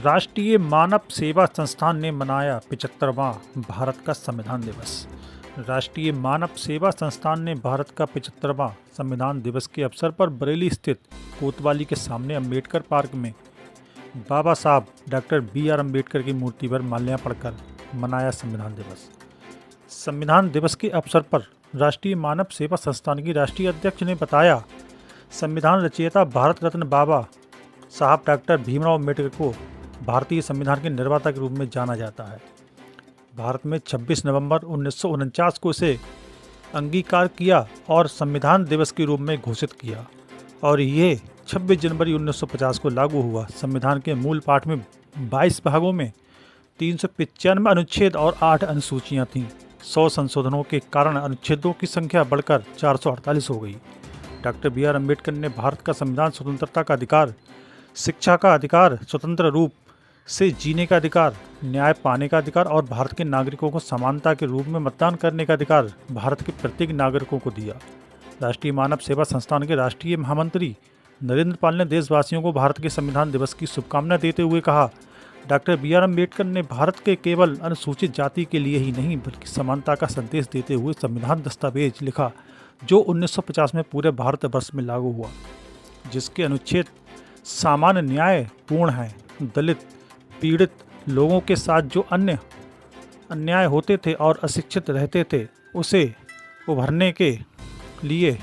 राष्ट्रीय मानव सेवा संस्थान ने मनाया 75वां भारत का संविधान दिवस। राष्ट्रीय मानव सेवा संस्थान ने भारत का 75वां संविधान दिवस के अवसर पर बरेली स्थित कोतवाली के सामने अम्बेडकर पार्क में बाबा साहब डॉक्टर बी.आर. अम्बेडकर की मूर्ति पर माल्यार्पण कर मनाया संविधान दिवस। संविधान दिवस के अवसर पर राष्ट्रीय मानव सेवा संस्थान की राष्ट्रीय अध्यक्ष ने बताया, संविधान रचयिता भारत रत्न बाबा साहब डॉक्टर भीमराव अम्बेडकर को भारतीय संविधान के निर्माता के रूप में जाना जाता है। भारत में 26 नवंबर 1949 को इसे अंगीकार किया और संविधान दिवस के रूप में घोषित किया और ये 26 जनवरी 1950 को लागू हुआ। संविधान के मूल पाठ में 22 भागों में 395 अनुच्छेद और 8 अनुसूचियाँ थीं। 100 संशोधनों के कारण अनुच्छेदों की संख्या बढ़कर 448 हो गई। Doctor B R. अम्बेडकर ने भारत का संविधान स्वतंत्रता का अधिकार, शिक्षा का अधिकार, स्वतंत्र रूप से जीने का अधिकार, न्याय पाने का अधिकार और भारत के नागरिकों को समानता के रूप में मतदान करने का अधिकार भारत के प्रत्येक नागरिकों को दिया। राष्ट्रीय मानव सेवा संस्थान के राष्ट्रीय महामंत्री नरेंद्र पाल ने देशवासियों को भारत के संविधान दिवस की शुभकामनाएं देते हुए कहा, डॉक्टर बी.आर. अम्बेडकर ने भारत के केवल अनुसूचित जाति के लिए ही नहीं बल्कि समानता का संदेश देते हुए संविधान दस्तावेज लिखा जो 1950 में पूरे भारतवर्ष में लागू हुआ, जिसके अनुच्छेद सामान्य न्याय पूर्ण है। दलित पीड़ित लोगों के साथ जो अन्याय होते थे और अशिक्षित रहते थे, उसे उभरने के लिए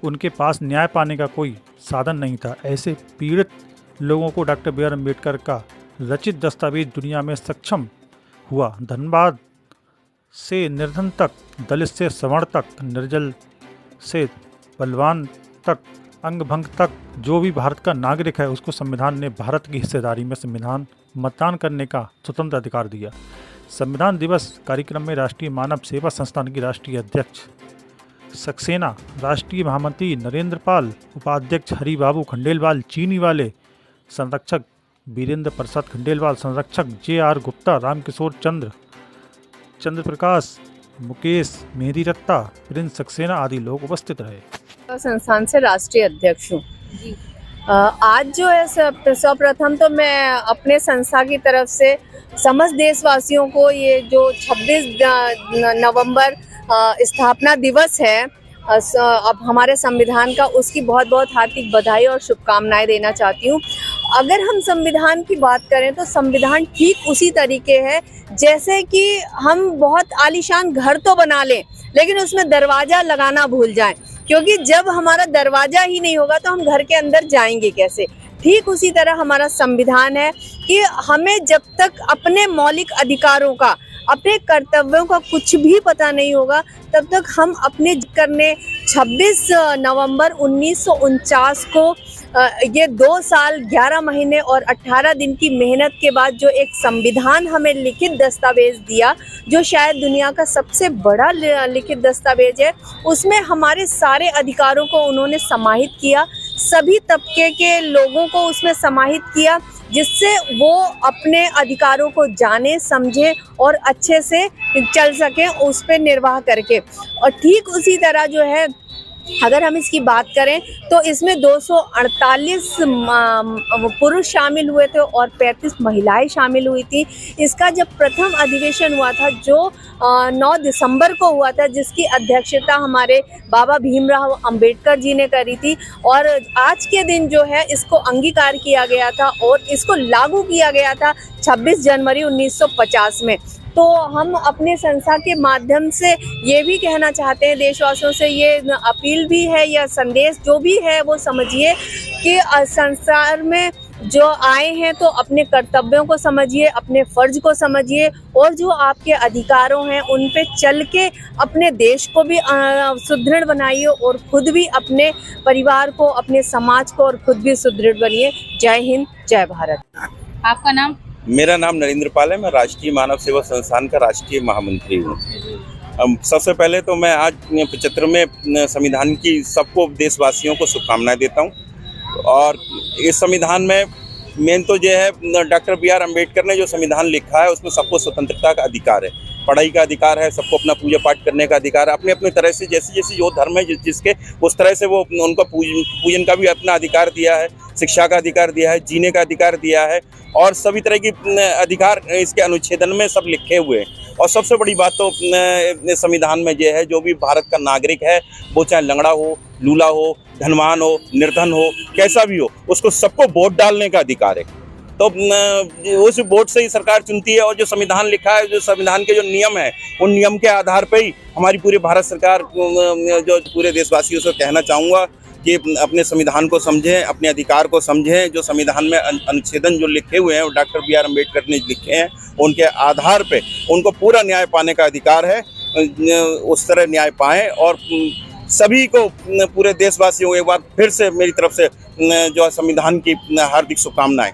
उनके पास न्याय पाने का कोई साधन नहीं था। ऐसे पीड़ित लोगों को डॉक्टर बी.आर. अम्बेडकर का रचित दस्तावेज दुनिया में सक्षम हुआ। धनबाद से निर्धन तक, दलित से सवर्ण तक, निर्जल से बलवान तक, अंगभंग तक जो भी भारत का नागरिक है उसको संविधान ने भारत की हिस्सेदारी में संविधान मतदान करने का स्वतंत्र अधिकार दिया। संविधान दिवस कार्यक्रम में राष्ट्रीय मानव सेवा संस्थान की राष्ट्रीय अध्यक्ष सक्सेना, राष्ट्रीय महामंत्री नरेंद्र पाल, उपाध्यक्ष हरिबाबू खंडेलवाल चीनीवाले, संरक्षक वीरेंद्र प्रसाद खंडेलवाल, संरक्षक जे.आर. गुप्ता, रामकिशोर चंद्र प्रकाश, मुकेश मेहदी रत्ता, प्रिंस सक्सेना आदि लोग उपस्थित रहे। संस्थान से राष्ट्रीय अध्यक्ष हूँ। आज जो है सर्वप्रथम तो मैं अपने संस्था की तरफ से समस्त देशवासियों को ये जो 26 नवंबर स्थापना दिवस है अब हमारे संविधान का, उसकी बहुत बहुत हार्दिक बधाई और शुभकामनाएं देना चाहती हूँ। अगर हम संविधान की बात करें तो संविधान ठीक उसी तरीके है जैसे कि हम बहुत आलीशान घर तो बना लें लेकिन उसमें दरवाज़ा लगाना भूल जाएं, क्योंकि जब हमारा दरवाज़ा ही नहीं होगा तो हम घर के अंदर जाएंगे कैसे। ठीक उसी तरह हमारा संविधान है कि हमें जब तक अपने मौलिक अधिकारों का, अपने कर्तव्यों का कुछ भी पता नहीं होगा तब तक हम अपने करने 26 नवंबर 1949 को ये 2 साल 11 महीने और 18 दिन की मेहनत के बाद जो एक संविधान हमें लिखित दस्तावेज दिया, जो शायद दुनिया का सबसे बड़ा लिखित दस्तावेज है, उसमें हमारे सारे अधिकारों को उन्होंने समाहित किया, सभी तबके के लोगों को उसमें समाहित किया, जिससे वो अपने अधिकारों को जाने समझें और अच्छे से चल सकें उस पर निर्वाह करके। और ठीक उसी तरह जो है अगर हम इसकी बात करें तो इसमें 248 पुरुष शामिल हुए थे और 35 महिलाएं शामिल हुई थी। इसका जब प्रथम अधिवेशन हुआ था जो 9 दिसंबर को हुआ था, जिसकी अध्यक्षता हमारे बाबा भीमराव अम्बेडकर जी ने करी थी, और आज के दिन जो है इसको अंगीकार किया गया था और इसको लागू किया गया था 26 जनवरी 1950 में। तो हम अपने संस्था के माध्यम से ये भी कहना चाहते हैं देशवासियों से, ये अपील भी है या संदेश जो भी है वो समझिए कि संसार में जो आए हैं तो अपने कर्तव्यों को समझिए, अपने फर्ज को समझिए और जो आपके अधिकारों हैं उन पे चल के अपने देश को भी सुदृढ़ बनाइए और खुद भी अपने परिवार को, अपने समाज को और खुद भी सुदृढ़ बनिए। जय हिंद, जय भारत। आपका नाम? मेरा नाम नरेंद्र पाल है। मैं राष्ट्रीय मानव सेवा संस्थान का राष्ट्रीय महामंत्री हूँ। सबसे पहले तो मैं आज 75वें संविधान की सबको देशवासियों को शुभकामनाएं देता हूँ। और इस संविधान में मेन तो ये है, डॉक्टर बी.आर. अम्बेडकर ने जो संविधान लिखा है उसमें सबको स्वतंत्रता का अधिकार है। पढ़ाई का अधिकार है, सबको अपना पूजा पाठ करने का अधिकार है, अपने अपने तरह से जैसे जैसे जो धर्म है जिसके उस तरह से वो उनको पूजन का भी अपना अधिकार दिया है, शिक्षा का अधिकार दिया है, जीने का अधिकार दिया है और सभी तरह की अधिकार इसके अनुच्छेदन में सब लिखे हुए हैं। और सबसे बड़ी बात तो संविधान में ये है, जो भी भारत का नागरिक है, वो चाहे लंगड़ा हो, लूला हो, धनवान हो, निर्धन हो, कैसा भी हो, उसको सबको वोट डालने का अधिकार है। तो उस वोट से ही सरकार चुनती है और जो संविधान लिखा है, जो संविधान के जो नियम है, उन नियम के आधार पर ही हमारी पूरी भारत सरकार, जो पूरे देशवासियों से कहना चाहूँगा कि अपने संविधान को समझें, अपने अधिकार को समझें। जो संविधान में अनुच्छेदन जो लिखे हुए हैं वो डॉक्टर बी आर अम्बेडकर ने लिखे हैं, उनके आधार पे उनको पूरा न्याय पाने का अधिकार है। उस तरह न्याय पाएं और सभी को, पूरे देशवासियों को एक बार फिर से मेरी तरफ से जो संविधान की हार्दिक शुभकामनाएं।